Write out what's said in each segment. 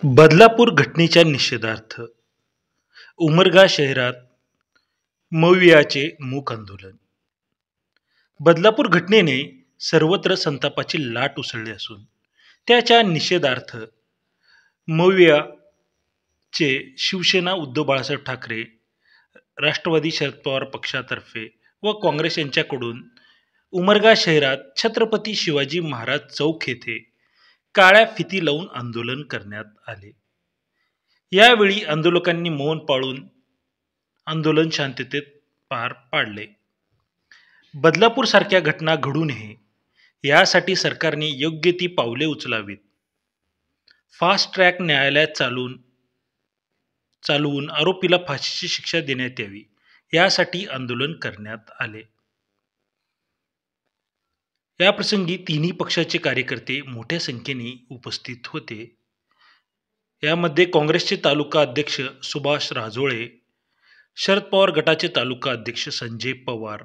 बदलापूर घटनेच्या निषेधार्थ उमरगा शहरात मवियाचे मूक आंदोलन. बदलापूर घटनेने सर्वत्र संतापाची लाट उसळली असून त्याच्या निषेधार्थ मवियाचे शिवसेना, उद्धव बाळासाहेब ठाकरे, राष्ट्रवादी शरद पवार पक्षातर्फे व काँग्रेस यांच्याकडून उमरगा शहरात छत्रपती शिवाजी महाराज चौक येथे काळ्या फिती लावून आंदोलन करण्यात आले. यावेळी आंदोलकांनी मौन पाळून आंदोलन शांततेत पार पाडले. बदलापूर सारख्या घटना घडू नये यासाठी सरकारने योग्य ती पावले उचलावीत. फास्ट ट्रॅक न्यायालयात चालवून आरोपीला फाशीची शिक्षा देण्यात यावी यासाठी आंदोलन करण्यात आले. याप्रसंगी तिन्ही पक्षाचे कार्यकर्ते मोठ्या संख्येने उपस्थित होते. यामध्ये काँग्रेसचे तालुका अध्यक्ष सुभाष राजोळे, शरद पवार गटाचे तालुका अध्यक्ष संजय पवार,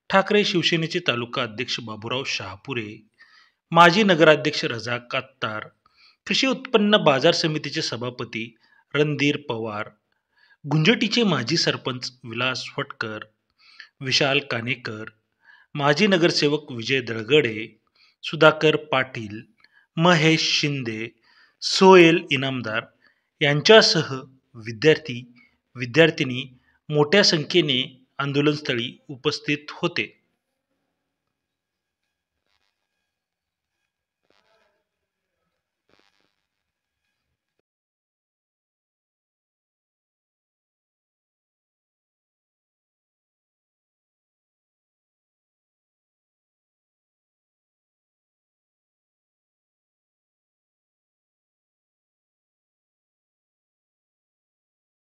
ठाकरे शिवसेनेचे तालुका अध्यक्ष बाबूराव शहापुरे, माजी नगराध्यक्ष रजाक अत्तार, कृषी उत्पन्न बाजार समितीचे सभापती रणधीर पवार, गुंजटीचे माजी सरपंच विलास फटकर, विशाल कानेकर, माजी नगरसेवक विजय दळगडे, सुधाकर पाटील, महेश शिंदे, सोहेल इनामदार यांच्यासह विद्यार्थी विद्यार्थिनी मोठ्या संख्येने आंदोलनस्थळी उपस्थित होते.